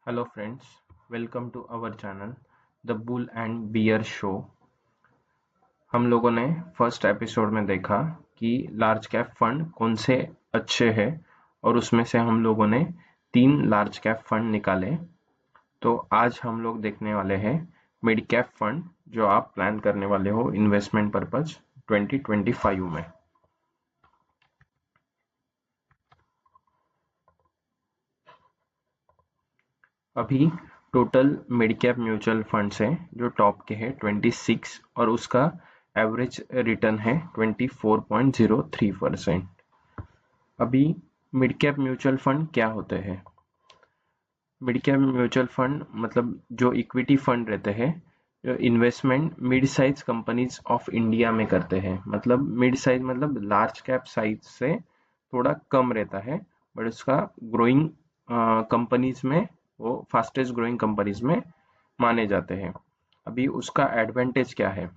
Hello friends, welcome to our channel the bull and bear show. हम लोगों ने first episode में देखा कि लार्ज कैप फंड कौन से अच्छे हैं और उसमें से हम लोगों ने 3 लार्ज कैप फंड निकाले। तो आज हम लोग देखने वाले हैं मिड कैप फंड जो आप प्लान करने वाले हो इन्वेस्टमेंट पर्पज 2025 में। अभी total mid cap mutual funds हैं जो टॉप के हैं 26 और उसका एवरेज रिटर्न है 24.03%। अभी मिड कैप म्यूचुअल फंड क्या होते हैं? मिड कैप म्यूचुअल फंड मतलब जो इक्विटी फंड रहते हैं जो investment mid size companies of India में करते हैं। मतलब मिड साइज मतलब लार्ज कैप साइज से थोड़ा कम रहता है, बट उसका ग्रोइंग कंपनीज में वो फास्टेस्ट ग्रोइंग कंपनीज में माने जाते हैं। अभी उसका एडवांटेज क्या है?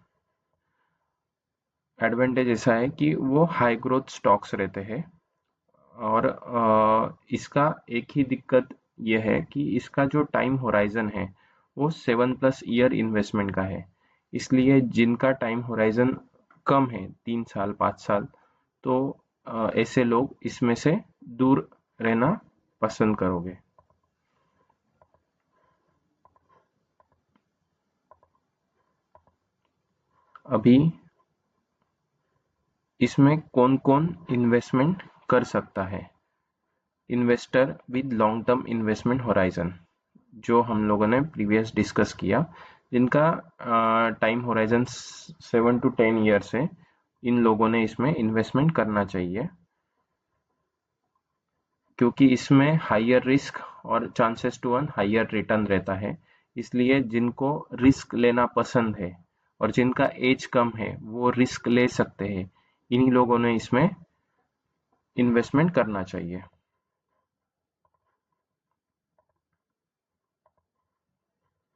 एडवांटेज ऐसा है कि वो हाई ग्रोथ स्टॉक्स रहते हैं और इसका एक ही दिक्कत यह है कि इसका जो टाइम होराइजन है वो 7+ ईयर इन्वेस्टमेंट का है। इसलिए जिनका टाइम होराइजन कम है, 3 साल 5 साल, तो ऐसे लोग इसमें से दूर रहना पसंद करोगे। अभी इसमें कौन कौन इन्वेस्टमेंट कर सकता है? Investor with long term investment horizon, जो हम लोगों ने प्रीवियस डिस्कस किया, जिनका टाइम होराइजन 7 to 10 ईयर्स है, इन लोगों ने इसमें इन्वेस्टमेंट करना चाहिए क्योंकि इसमें हाइयर रिस्क और chances to earn higher return रहता है। इसलिए जिनको रिस्क लेना पसंद है और जिनका एज कम है वो रिस्क ले सकते हैं, इन्हीं लोगों ने इसमें इन्वेस्टमेंट करना चाहिए।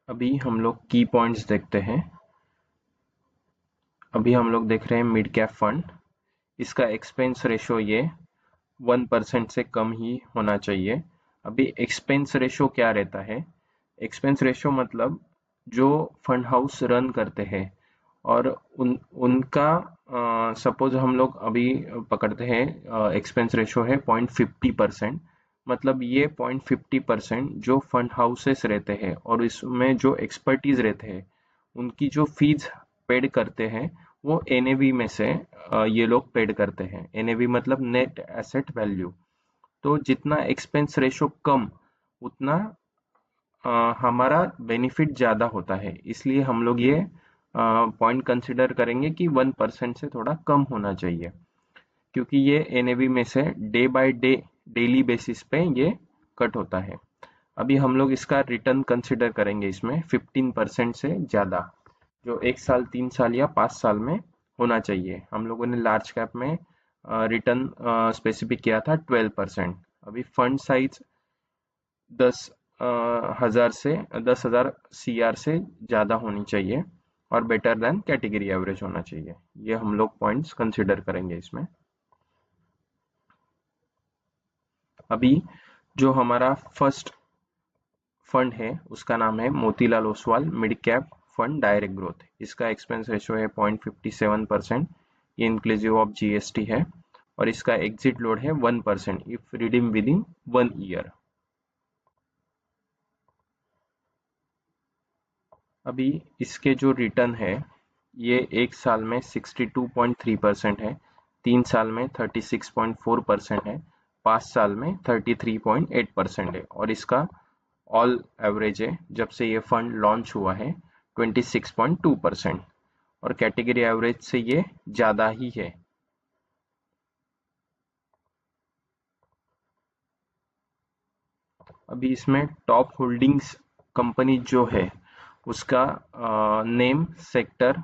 अभी हम लोग की पॉइंट्स देखते हैं। अभी हम लोग देख रहे हैं मिड कैप फंड, इसका एक्सपेंस रेशो ये 1% से कम ही होना चाहिए। अभी एक्सपेंस रेशो क्या रहता है? एक्सपेंस रेशो मतलब जो फंड हाउस रन करते हैं और उनका सपोज हम लोग अभी पकड़ते हैं, एक्सपेंस रेशो है 0.50%। मतलब ये 0.50% जो फंड हाउसेस रहते हैं और इसमें जो एक्सपर्टीज रहते हैं उनकी जो फीस पेड करते हैं वो एनएवी में से ये लोग पेड करते हैं। एनएवी मतलब नेट एसेट वैल्यू। तो जितना एक्सपेंस रेशो कम उतना हमारा बेनिफिट ज़्यादा होता है। इसलिए हम लोग ये पॉइंट कंसिडर करेंगे कि 1% से थोड़ा कम होना चाहिए, क्योंकि ये एनएवी में से day by day daily basis पे ये कट होता है। अभी हम लोग इसका रिटर्न कंसिडर करेंगे इसमें 15% से ज़्यादा, जो 1 साल 3 साल या 5 साल में होना चाहिए। हम लोगों ने लार्ज कैप में रिटर्न स्पेसिफिक किया था 12%। अभी फंड साइज 10,000 CR से ज़्यादा होनी चाहिए और बेटर देन कैटेगरी एवरेज होना चाहिए। ये हम लोग पॉइंट्स कंसिडर करेंगे इसमें। अभी जो हमारा फर्स्ट फंड है उसका नाम है Motilal Oswal mid cap fund direct growth. इसका एक्सपेंस रेशो है 0.57%। ये इंक्लूसिव ऑफ जीएसटी है और इसका एग्जिट लोड है 1% if redeem with in 1 year. अभी इसके जो रिटर्न है ये 1 साल में 62.3% है, 3 साल में 36.4% है, 5 साल में 33.8% है और इसका ऑल एवरेज है जब से ये फंड लॉन्च हुआ है 26.2%। और कैटेगरी एवरेज से ये ज़्यादा ही है। अभी इसमें टॉप होल्डिंग्स कंपनी जो है उसका नेम, सेक्टर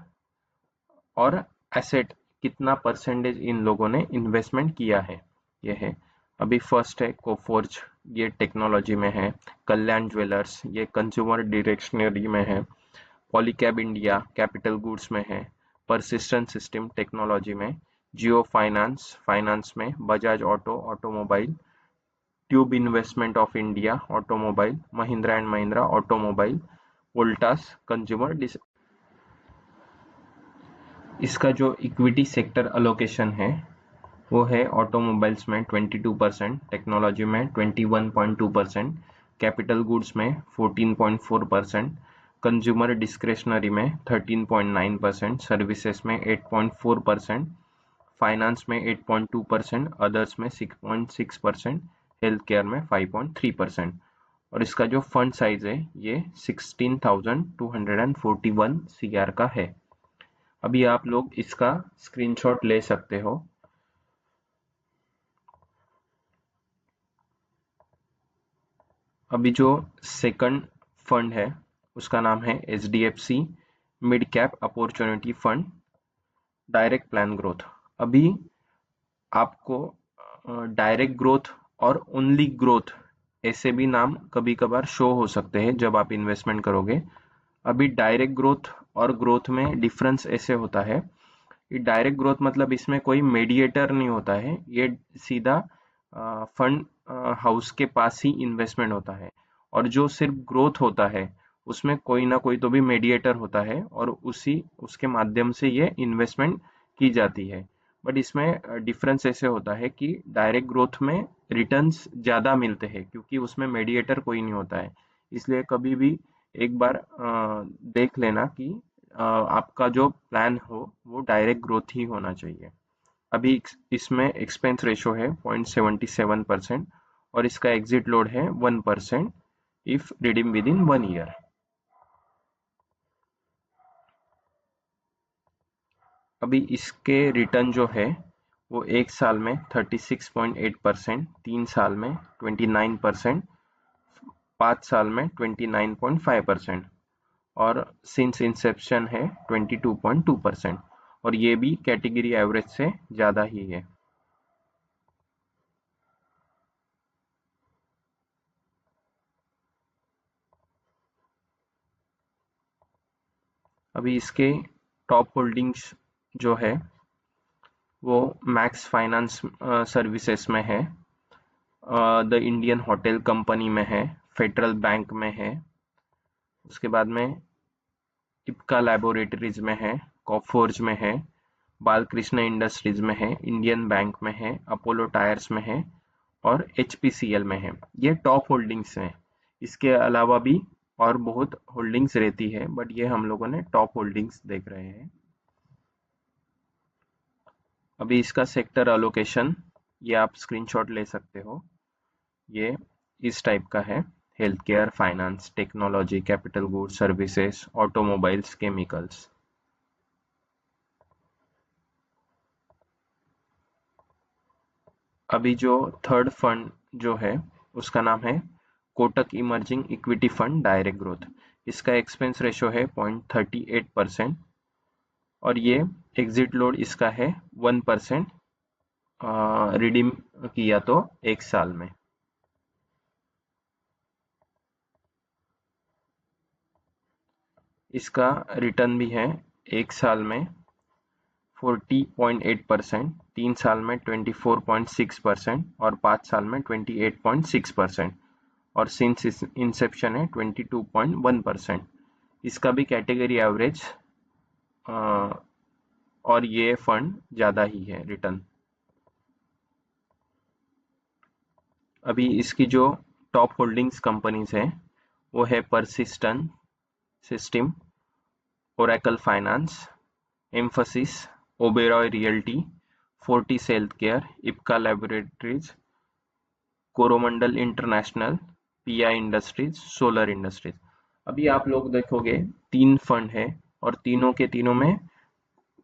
और एसेट कितना परसेंटेज इन लोगों ने इन्वेस्टमेंट किया है ये है। अभी फर्स्ट है कोफोर्ज, ये टेक्नोलॉजी में है। कल्याण ज्वेलर्स, ये कंज्यूमर डिरेक्शनरी में है। पॉलीकैब इंडिया कैपिटल गुड्स में है। परसिस्टेंट सिस्टम टेक्नोलॉजी में। जियो फाइनेंस फाइनेंस में। Bajaj auto automobile. Tube investment of India automobile, Mahindra and Mahindra automobile, Voltas consumer. इसका जो इक्विटी सेक्टर अलोकेशन है वो है ऑटोमोबाइल्स में 22%, टेक्नोलॉजी में 21.2%, कैपिटल गुड्स में 14.4%, कंज्यूमर डिस्क्रेशनरी में 13.9%, सर्विसेज में 8.4%, फाइनेंस में 8.2%, अदर्स में 6.6%, हेल्थ केयर में 5.3%। और इसका जो फंड साइज है ये 16,241 CR का है। अभी आप लोग इसका स्क्रीनशॉट ले सकते हो। अभी जो सेकंड फंड है उसका नाम है HDFC mid cap opportunity fund direct plan growth. अभी आपको डायरेक्ट ग्रोथ और ओनली ग्रोथ ऐसे भी नाम कभी कभार शो हो सकते हैं जब आप इन्वेस्टमेंट करोगे। अभी डायरेक्ट ग्रोथ और ग्रोथ में डिफरेंस ऐसे होता है, ये डायरेक्ट ग्रोथ मतलब इसमें कोई मेडिएटर नहीं होता है, ये सीधा फंड हाउस के पास ही इन्वेस्टमेंट होता है। और जो सिर्फ ग्रोथ होता है उसमें कोई ना कोई तो भी मेडिएटर होता है और उसके माध्यम से ये इन्वेस्टमेंट की जाती है। बट इसमें डिफरेंस ऐसे होता है कि डायरेक्ट ग्रोथ में रिटर्न्स ज़्यादा मिलते हैं क्योंकि उसमें मेडिएटर कोई नहीं होता है। इसलिए कभी भी एक बार देख लेना कि आपका जो प्लान हो वो डायरेक्ट ग्रोथ ही होना चाहिए। अभी इसमें एक्सपेंस रेशो है 0.77% और इसका एग्जिट लोड है 1% if redeem with in 1 year. अभी इसके रिटर्न जो है वो 1 साल में 36.8%, 3 साल में 29%, 5 साल में 29.5% और सिंस इंसेप्शन है 22.2%। और ये भी कैटेगरी एवरेज से ज़्यादा ही है। अभी इसके टॉप होल्डिंग्स जो है वो मैक्स फाइनेंस सर्विसेज में है, द इंडियन होटल कंपनी में है, फेडरल बैंक में है, उसके बाद में इप्का लैबोरेटरीज में है, कॉफोर्ज में है, बालकृष्ण इंडस्ट्रीज में है, इंडियन बैंक में है, अपोलो टायर्स में है और HPCL में है। ये टॉप होल्डिंग्स हैं। इसके अलावा भी और बहुत होल्डिंग्स रहती है बट ये हम लोगों ने टॉप होल्डिंग्स देख रहे हैं। अभी इसका सेक्टर अलोकेशन ये आप स्क्रीनशॉट ले सकते हो। ये इस टाइप का है, health care, finance, technology, capital goods, services, automobiles, chemicals. अभी जो थर्ड फंड जो है उसका नाम है Kotak emerging equity fund direct growth. इसका एक्सपेंस रेशो है 0.38% और ये एग्जिट लोड इसका है 1%, रिडीम किया तो 1 साल में। इसका रिटर्न भी है 1 साल में 40.8%, 3 साल में 24.6% और 5 साल में 28.6% और सिंस इंसेप्शन है 22.1%। इसका भी कैटेगरी एवरेज और ये फंड ज़्यादा ही है रिटर्न। अभी इसकी जो टॉप होल्डिंग्स कंपनीज है वो है persistent system, Oracle finance, emphasis, Oberoi realty, Fortis health care, Ipca laboratories, Coromandel international, PI industries, solar industries. अभी आप लोग देखोगे 3 फंड है और तीनों के तीनों में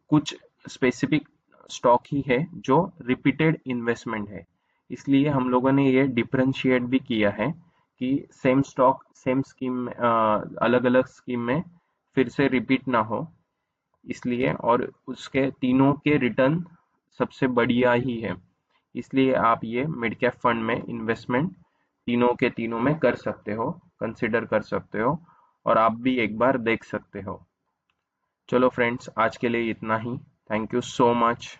कुछ स्पेसिफिक स्टॉक ही है जो रिपीटेड इन्वेस्टमेंट है। इसलिए हम लोगों ने ये डिफरेंशिएट भी किया है कि सेम स्टॉक सेम स्कीम में अलग अलग स्कीम में फिर से रिपीट ना हो, इसलिए और उसके तीनों के रिटर्न सबसे बढ़िया ही है। इसलिए आप ये मिड कैप फंड में इन्वेस्टमेंट तीनों के तीनों में कर सकते हो, कंसिडर कर सकते हो और आप भी एक बार देख सकते हो। चलो फ्रेंड्स, आज के लिए इतना ही। Thank you so much.